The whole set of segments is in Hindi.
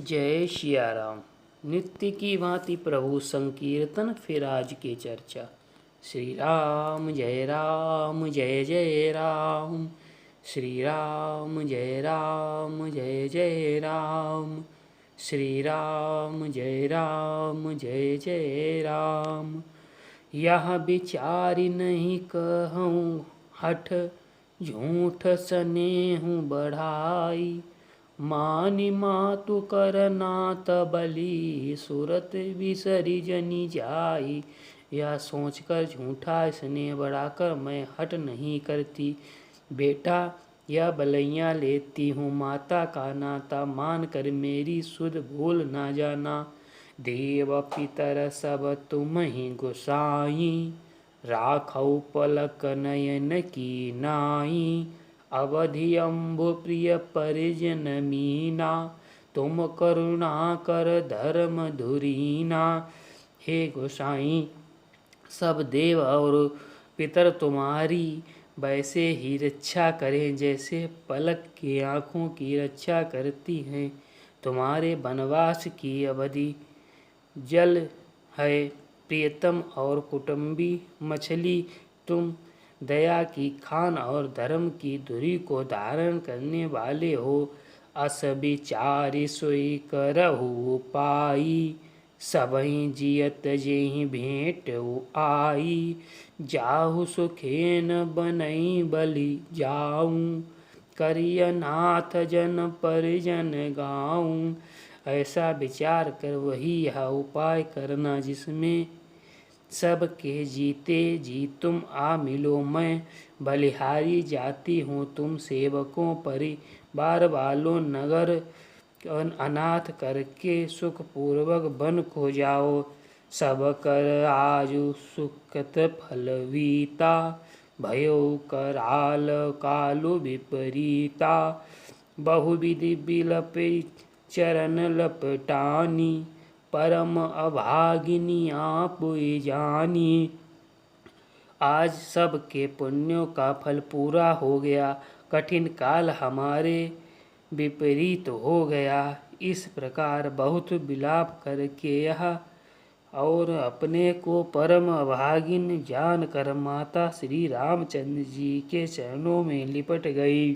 जय सिया राम। नित्य की भांति प्रभु संकीर्तन फिर आज की चर्चा। श्री राम जय राम जय जय राम। श्री राम जय राम जय जय राम। श्री राम जय राम जय जय राम। यह विचारि नहीं कहूँ हठ, झूठ स्नेहु बढ़ाई। मानि मातु करनाथ बलि, सुरत बिसरि जनि जाई। यह सोचकर झूठा स्नेह बढ़ाकर मैं हट नहीं करती। बेटा यह बलैया लेती हूँ, माता का नाता मान कर मेरी सुध भूल ना जाना। देव पितर सब तुम ही गोसाई, राखौ पलक नयन की नाई। अवधि अम्बु प्रिय परिजन मीना, तुम करुणा कर धर्म धुरीना। हे गोसाई, सब देव और पितर तुम्हारी वैसे ही रक्षा करें जैसे पलक की आँखों की रक्षा करती हैं। तुम्हारे वनवास की अवधि जल है प्रियतम और कुटुंबी मछली तुम। दया की खान और धर्म की धुरी को धारण करने वाले हो। अस विचारि सोई करहु पाई, सबहि जियत जेहि भेंट आई। जाहु सुखेन बनई बलि जाऊं, करिय नाथ जन परिजन गाऊं। ऐसा विचार कर वही यह उपाय करना जिसमें सबके जीते जी तुम आ मिलो। मैं बलिहारी जाती हूँ, तुम सेवकों परिवार वालों नगर अनाथ करके सुखपूर्वक वन को जाओ। सब कर आजु सुखत फल वीता, भयो कराल कालु विपरीता। बहुविधि बिलपि चरण लपटानी, परम अभागिनी आप जानी। आज सब के पुण्यों का फल पूरा हो गया, कठिन काल हमारे विपरीत हो गया। इस प्रकार बहुत विलाप करके यह और अपने को परम अभागिन जान कर माता श्री रामचंद्र जी के चरणों में लिपट गई।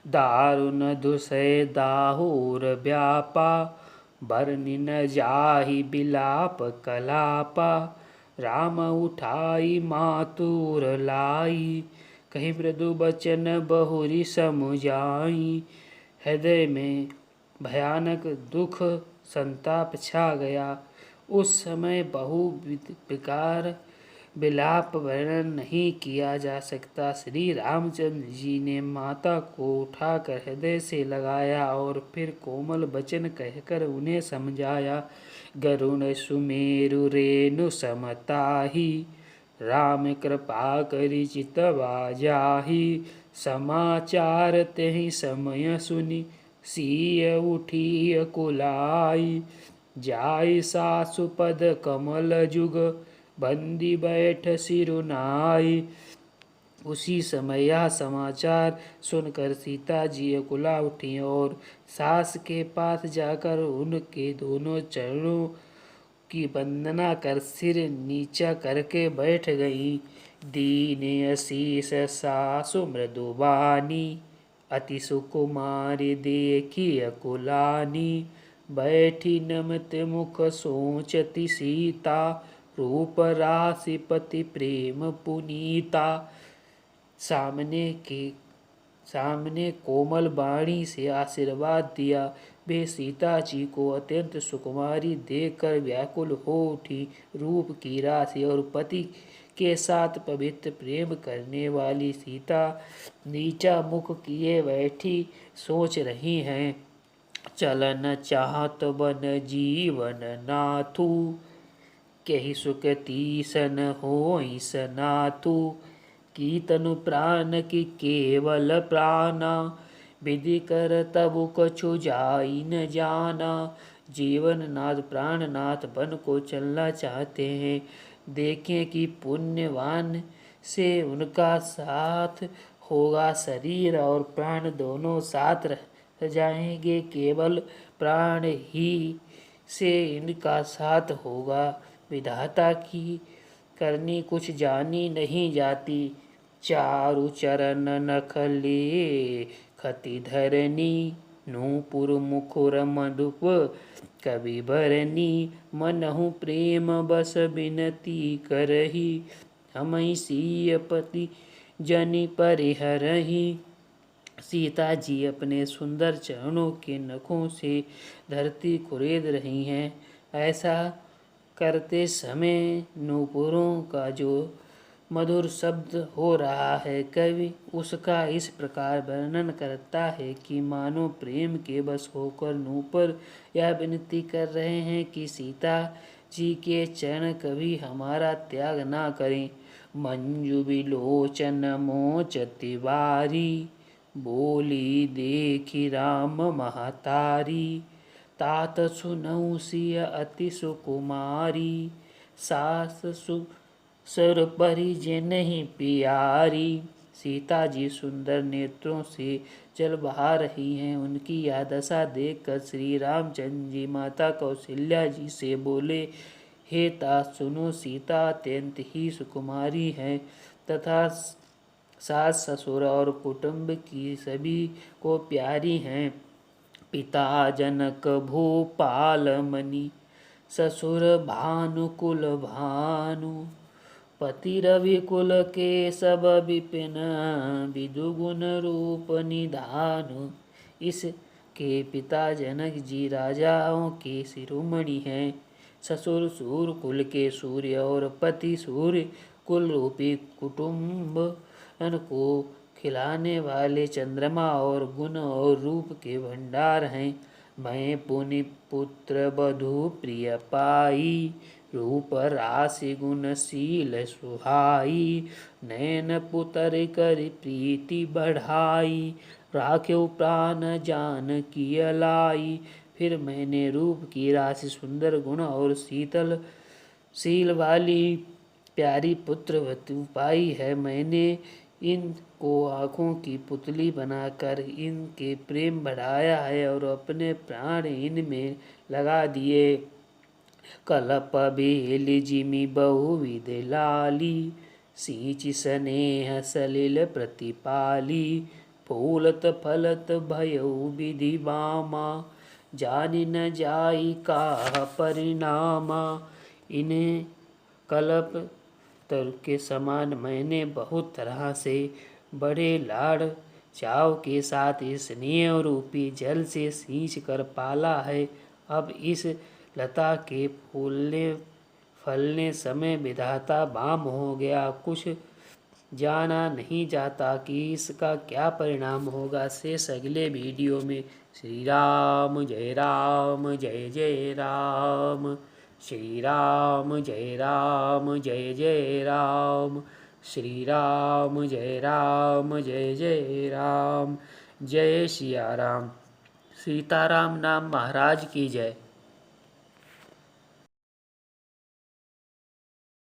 दारुण दुसय दाहुर व्यापा, बरनि न जाहि बिलाप कलापा। राम उठाई मातुर लाई, कही मृदु बचन बहुरी समुझाई। हृदय में भयानक दुख संताप छा गया। उस समय बहुविध प्रकार विलाप वर्णन नहीं किया जा सकता। श्री रामचंद्र जी ने माता को उठाकर हृदय से लगाया और फिर कोमल वचन कहकर उन्हें समझाया। गरुण सुमेरु रेणु समताही, राम कृपा करि चितवा जाहि। समाचार तेहि समय सुनि, सिय उठी अकुलाई। जाय सासु पद कमल जुग, बंदी बैठ सिरुनाई। उसी समय यह समाचार सुनकर सीता जी अकुला उठी और सास के पास जाकर उनके दोनों चरणों की वंदना कर सिर नीचा करके बैठ गई। दीन असीस सासु मृदुबानी, अति सुकुमारी देखी अकुलानी। बैठी नमत मुख सोचती सीता, रूप राशि पति प्रेम पुनीता। सामने कोमल वाणी से आशीर्वाद दिया। वे सीता जी को अत्यंत सुकुमारी देखकर व्याकुल हो उठी। रूप की राशि और पति के साथ पवित्र प्रेम करने वाली सीता नीचा मुख किए बैठी सोच रही हैं। चलन चाहत वन जीवन नाथू, केहि सुख तीसन होई सनाथू। की तनु प्राण की केवल प्राणा, विधि कर तबु कछु जाई न जाना। जीवन नाथ प्राणनाथ वन को चलना चाहते हैं। देखें कि पुण्यवान से उनका साथ होगा। शरीर और प्राण दोनों साथ जाएंगे, केवल प्राण ही से इनका साथ होगा। विधाता की करनी कुछ जानी नहीं जाती, चारु चरण नखले खति धरनी, नूपुर मुखुर मधुप कवि भरनी, मनहु प्रेम बस बिनती करही, हमई सियपति जनि परिहरही। सीता जी अपने सुंदर चरणों के नखों से धरती खुरेद रही हैं। ऐसा करते समय नूपुरों का जो मधुर शब्द हो रहा है, कवि उसका इस प्रकार वर्णन करता है कि मानो प्रेम के बस होकर नूपुर यह विनती कर रहे हैं कि सीता जी के चरण कभी हमारा त्याग ना करें। मंजू विलोचन मोच तिवारी, बोली देखी राम महतारी, तात सुनऊ सिय अति सुकुमारी, सास सर परिजन ही प्यारी। सीता जी सुंदर नेत्रों से जल बहा रही हैं। उनकी यह दशा देखकर श्री रामचंद्र जी माता कौशल्या जी से बोले, हे तात सुनो, सीता अत्यंत ही सुकुमारी है तथा सास ससुर और कुटुंब की सभी को प्यारी हैं। पिता जनक भूपाल मणि, ससुर भानुकुल भानु, पति रवि कुल के सब विपिन, विदुगुण रूप निधानु। इसके पिता जनक जी राजाओं के शिरोमणि हैं, ससुर सूर्य कुल के सूर्य और पति सूर्य कुल रूपी कुटुंब को खिलाने वाले चंद्रमा और गुण और रूप के भंडार हैं। मैं पुनि पुत्र बधु प्रिय पाई, रूप राशि गुणशील सुहाई, नैन पुतर कर प्रीति बढ़ाई, राख्यो प्राण जान की लाई। फिर मैंने रूप की राशि, सुंदर गुण और शील वाली प्यारी पुत्र वधु पाई है। मैंने इनको आँखों की पुतली बनाकर इनके प्रेम बढ़ाया है और अपने प्राण इनमें लगा दिए। कलप बेल जिमि बहुविध लाली, सींच स्नेह सलिल प्रतिपाली, फूलत फलत भयउ विधि बामा, जानि न जाई का परिणामा। इन्हें कल्प तरु के समान मैंने बहुत तरह से बड़े लाड़ चाव के साथ इस स्नेह रूपी जल से सींच कर पाला है। अब इस लता के फलने समय विधाता बाम हो गया। कुछ जाना नहीं जाता कि इसका क्या परिणाम होगा। शेष अगले वीडियो में। श्री राम जय राम जय जय राम, श्री राम जय राम जय जय राम, श्री राम जय राम जय जय राम। जय सिया राम। सीताराम नाम महाराज की जय।